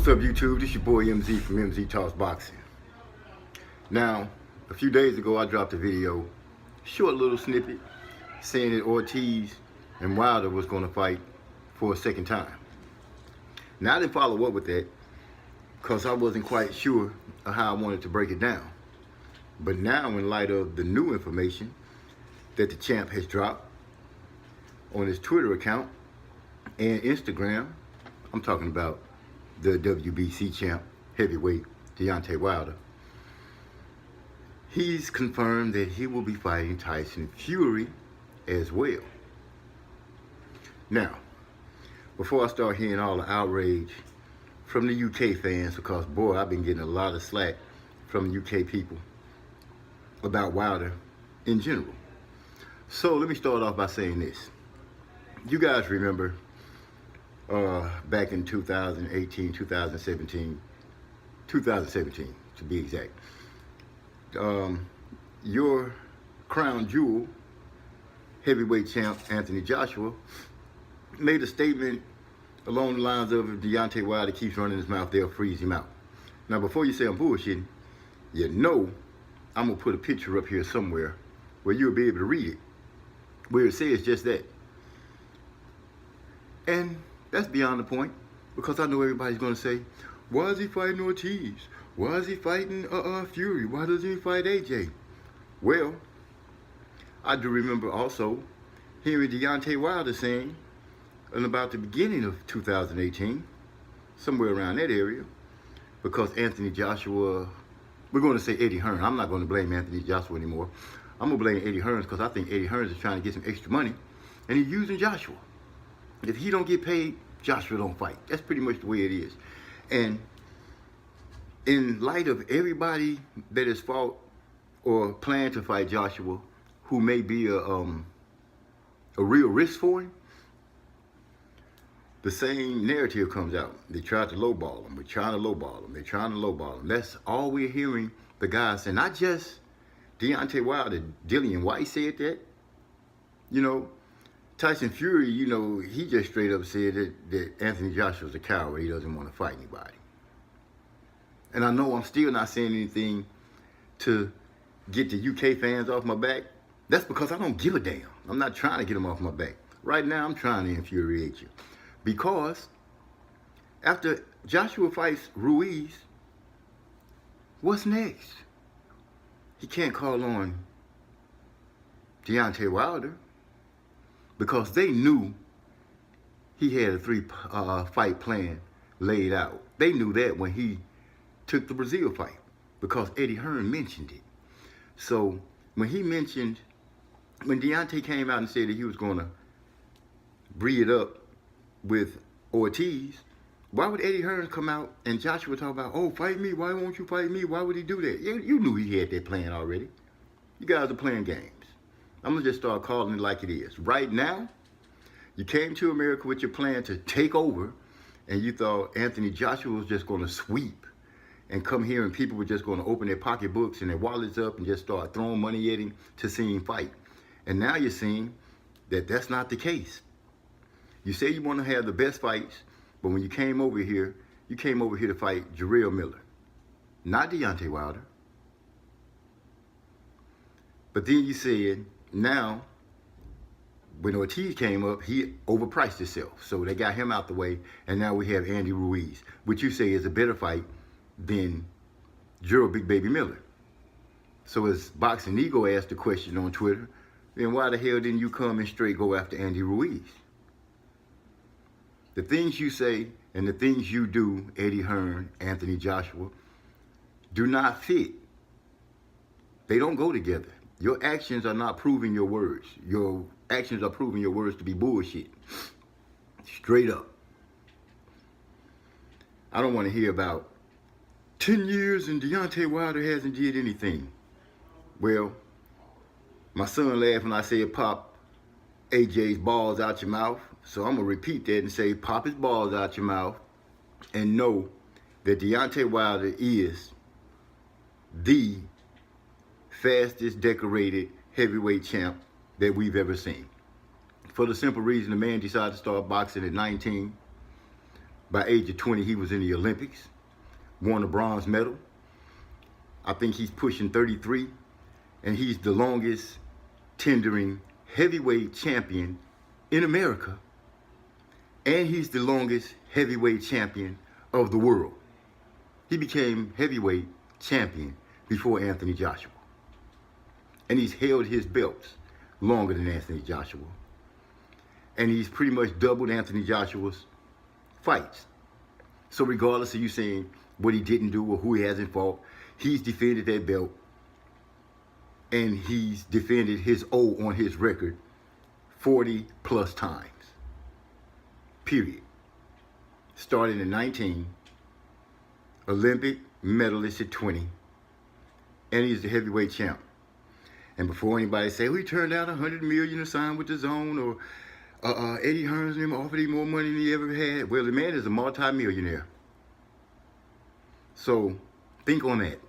What's up, YouTube? This your boy MZ from MZ Talks Boxing. Now, a few days ago, I dropped a video, short little snippet, saying that Ortiz and Wilder was going to fight for a second time. Now, I didn't follow up with that because I wasn't quite sure of how I wanted to break it down. But now, in light of the new information that the champ has dropped on his Twitter account and Instagram, I'm talking about the WBC champ, heavyweight Deontay Wilder. He's confirmed that he will be fighting Tyson Fury as well. Now, before I start hearing all the outrage from the UK fans, because boy, I've been getting a lot of slack from UK people about Wilder in general. So let me start off by saying this. You guys remember back in 2018, 2017 to be exact, your crown jewel heavyweight champ Anthony Joshua made a statement along the lines of, if Deontay Wilder keeps running his mouth, they'll freeze him out. Now, before you say I'm bullshitting, you know I'm gonna put a picture up here somewhere where you'll be able to read it, where it says just that. And that's beyond the point, because I know everybody's going to say, why is he fighting Ortiz? Why is he fighting Fury? Why doesn't he fight AJ? Well, I do remember also hearing Deontay Wilder saying in about the beginning of 2018, somewhere around that area, because Anthony Joshua, we're going to say Eddie Hearn. I'm not going to blame Anthony Joshua anymore. I'm going to blame Eddie Hearn because I think Eddie Hearn is trying to get some extra money, and he's using Joshua. If he don't get paid, Joshua don't fight. That's pretty much the way it is. And in light of everybody that has fought or planned to fight Joshua, who may be a real risk for him, the same narrative comes out. They tried to lowball him. We're trying to lowball him. They're trying to lowball him. That's all we're hearing the guys say. Not just Deontay Wilder. Dillian White said that. You know, Tyson Fury, you know, he just straight up said that Anthony Joshua's a coward. He doesn't want to fight anybody. And I know I'm still not saying anything to get the UK fans off my back. That's because I don't give a damn. I'm not trying to get them off my back. Right now, I'm trying to infuriate you. Because after Joshua fights Ruiz, what's next? He can't call on Deontay Wilder, because they knew he had a three-fight plan laid out. They knew that when he took the Brazil fight, because Eddie Hearn mentioned it. So when Deontay came out and said that he was going to breed it up with Ortiz, why would Eddie Hearn come out and Joshua talk about, oh, fight me, why won't you fight me? Why would he do that? You knew he had that plan already. You guys are playing games. I'm going to just start calling it like it is. Right now, you came to America with your plan to take over, and you thought Anthony Joshua was just going to sweep and come here and people were just going to open their pocketbooks and their wallets up and just start throwing money at him to see him fight. And now you're seeing that that's not the case. You say you want to have the best fights, but when you came over here to fight Jarrell Miller, not Deontay Wilder. But then you said, now, when Ortiz came up, he overpriced himself. So they got him out the way, and now we have Andy Ruiz, which you say is a better fight than Gerald Big Baby Miller. So as Boxing Ego asked the question on Twitter, then why the hell didn't you come and straight go after Andy Ruiz? The things you say and the things you do, Eddie Hearn, Anthony Joshua, do not fit. They don't go together. Your actions are not proving your words. Your actions are proving your words to be bullshit. Straight up. I don't want to hear about 10 years and Deontay Wilder hasn't did anything. Well, my son laughed when I said pop AJ's balls out your mouth. So I'm going to repeat that and say pop his balls out your mouth and know that Deontay Wilder is the fastest decorated heavyweight champ that we've ever seen. For the simple reason the man decided to start boxing at 19. By age of 20, he was in the Olympics, won a bronze medal. I think he's pushing 33, and he's the longest tendering heavyweight champion in America, and he's the longest heavyweight champion of the world. He became heavyweight champion before Anthony Joshua, and he's held his belts longer than Anthony Joshua, and he's pretty much doubled Anthony Joshua's fights. So regardless of you saying what he didn't do or who he hasn't fought, he's defended that belt, and he's defended his O on his record 40 plus times. Period. Starting at 19, Olympic medalist at 20, and he's the heavyweight champ. And before anybody say, we turned down $100 million to sign with the Zone, or Eddie Hearns and him offered him more money than he ever had. Well, the man is a multi-millionaire. So think on that.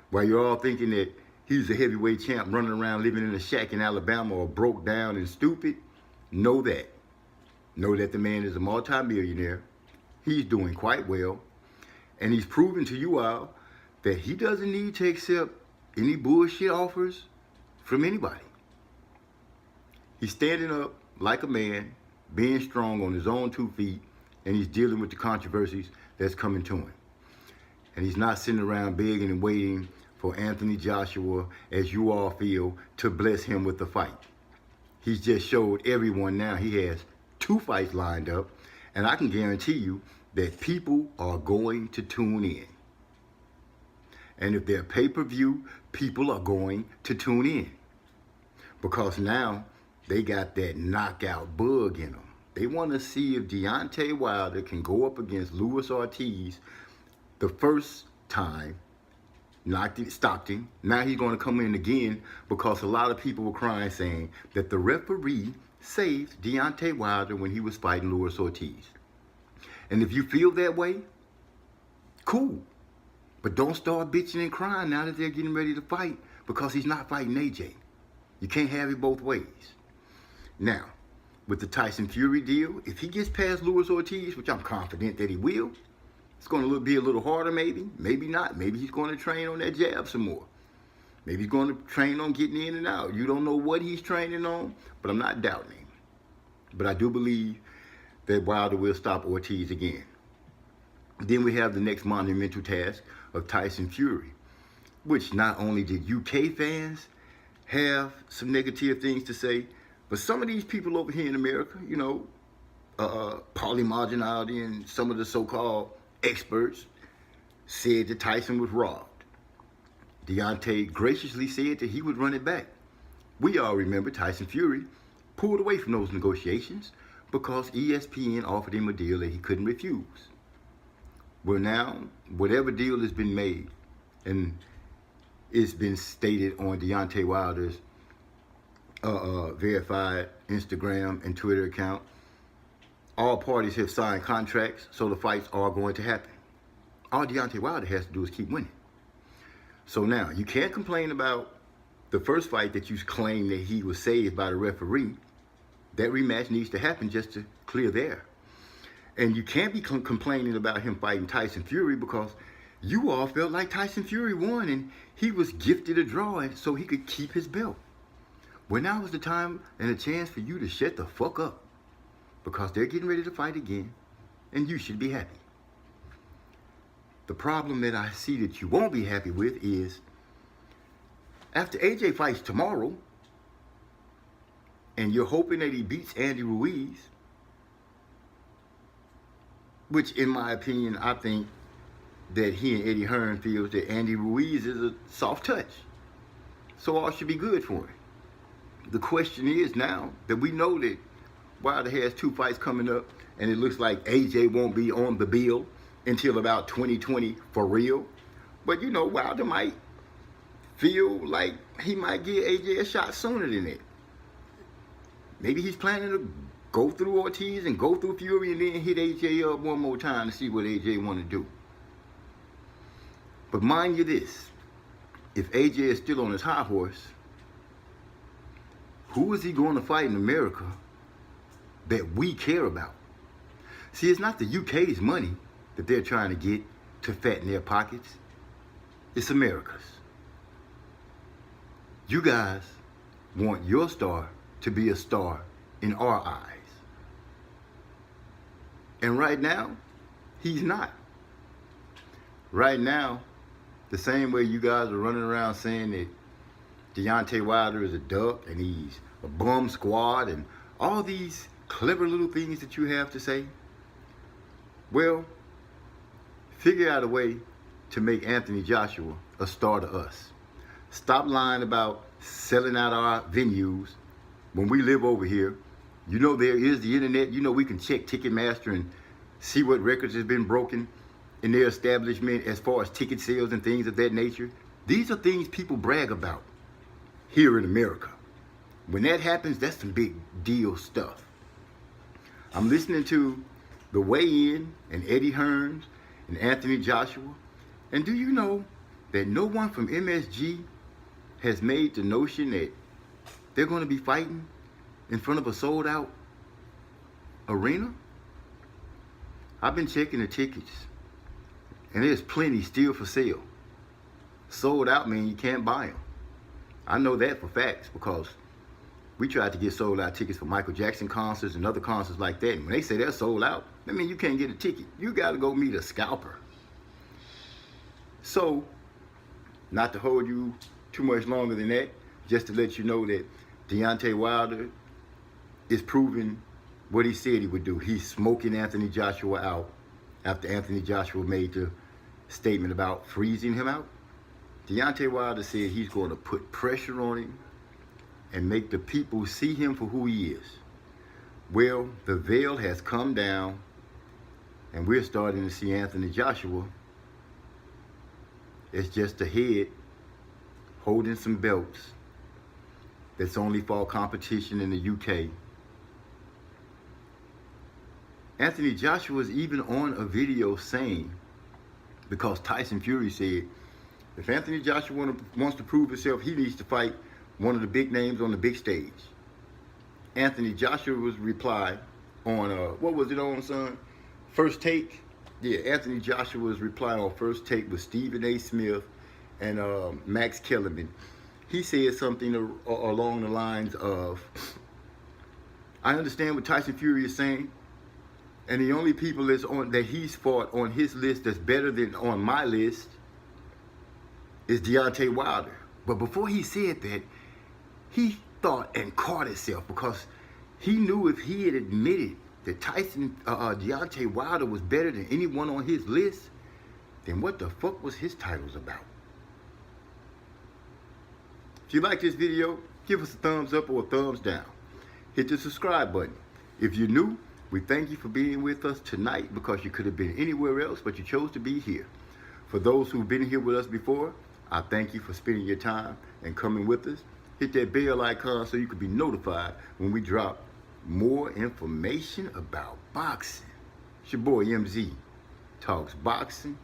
While you're all thinking that he's a heavyweight champ running around living in a shack in Alabama or broke down and stupid, know that. Know that the man is a multi-millionaire. He's doing quite well. And he's proven to you all that he doesn't need to accept any bullshit offers from anybody. He's standing up like a man, being strong on his own 2 feet, and he's dealing with the controversies that's coming to him. And he's not sitting around begging and waiting for Anthony Joshua, as you all feel, to bless him with the fight. He's just showed everyone now he has 2 fights lined up, and I can guarantee you that people are going to tune in. And if they're pay-per-view, people are going to tune in. Because now they got that knockout bug in them. They want to see if Deontay Wilder can go up against Luis Ortiz the first time, stopped him. Now he's going to come in again because a lot of people were crying saying that the referee saved Deontay Wilder when he was fighting Luis Ortiz. And if you feel that way, cool. But don't start bitching and crying now that they're getting ready to fight because he's not fighting AJ. You can't have it both ways. Now, with the Tyson Fury deal, if he gets past Luis Ortiz, which I'm confident that he will, it's going to be a little harder maybe. Maybe not. Maybe he's going to train on that jab some more. Maybe he's going to train on getting in and out. You don't know what he's training on, but I'm not doubting him. But I do believe that Wilder will stop Ortiz again. Then we have the next monumental task of Tyson Fury, which not only did UK fans have some negative things to say, but some of these people over here in America, you know, polymarginality and some of the so-called experts said that Tyson was robbed. Deontay graciously said that he would run it back. We all remember Tyson Fury pulled away from those negotiations because ESPN offered him a deal that he couldn't refuse. Well, now, whatever deal has been made, and it's been stated on Deontay Wilder's verified Instagram and Twitter account, all parties have signed contracts, so the fights are going to happen. All Deontay Wilder has to do is keep winning. So now, you can't complain about the first fight that you claim that he was saved by the referee. That rematch needs to happen just to clear the air. And you can't be complaining about him fighting Tyson Fury because you all felt like Tyson Fury won and he was gifted a draw so he could keep his belt. Well, now is the time and a chance for you to shut the fuck up because they're getting ready to fight again and you should be happy. The problem that I see that you won't be happy with is after AJ fights tomorrow and you're hoping that he beats Andy Ruiz, which in my opinion, I think that he and Eddie Hearn feels that Andy Ruiz is a soft touch. So all should be good for him. The question is now that we know that Wilder has 2 fights coming up and it looks like AJ won't be on the bill until about 2020 for real. But you know, Wilder might feel like he might give AJ a shot sooner than that. Maybe he's planning to go through Ortiz and go through Fury and then hit AJ up one more time to see what AJ want to do. But mind you this, if AJ is still on his high horse, who is he going to fight in America that we care about? See, it's not the UK's money that they're trying to get to fatten their pockets. It's America's. You guys want your star to be a star in our eyes. And right now, he's not. Right now, the same way you guys are running around saying that Deontay Wilder is a duck and he's a bum squad and all these clever little things that you have to say, well, figure out a way to make Anthony Joshua a star to us. Stop lying about selling out our venues when we live over here. You know there is the internet. You know we can check Ticketmaster and see what records has been broken in their establishment as far as ticket sales and things of that nature. These are things people brag about here in America. When that happens, that's some big deal stuff. I'm listening to the weigh-in and Eddie Hearns and Anthony Joshua. And do you know that no one from MSG has made the notion that they're going to be fighting in front of a sold-out arena? I've been checking the tickets, and there's plenty still for sale. Sold out means you can't buy them. I know that for facts because we tried to get sold-out tickets for Michael Jackson concerts and other concerts like that. And when they say they're sold out, that means you can't get a ticket. You got to go meet a scalper. So, not to hold you too much longer than that, just to let you know that Deontay Wilder is proving what he said he would do. He's smoking Anthony Joshua out after Anthony Joshua made the statement about freezing him out. Deontay Wilder said he's going to put pressure on him and make the people see him for who he is. Well, the veil has come down and we're starting to see Anthony Joshua as just a head holding some belts that's only for competition in the UK. Anthony Joshua is even on a video saying, because Tyson Fury said, if Anthony Joshua wants to prove himself, he needs to fight one of the big names on the big stage. Anthony Joshua's reply on, what was it on, son? First Take? Yeah, Anthony Joshua's reply on First Take with Stephen A. Smith and Max Kellerman. He said something along the lines of, I understand what Tyson Fury is saying, and the only people that he's fought on his list that's better than on my list is Deontay Wilder. But before he said that, he thought and caught himself because he knew if he had admitted that Deontay Wilder was better than anyone on his list, then what the fuck was his titles about? If you like this video, give us a thumbs up or a thumbs down. Hit the subscribe button. If you're new, we thank you for being with us tonight because you could have been anywhere else, but you chose to be here. For those who've been here with us before, I thank you for spending your time and coming with us. Hit that bell icon so you can be notified when we drop more information about boxing. It's your boy MZ, talks boxing.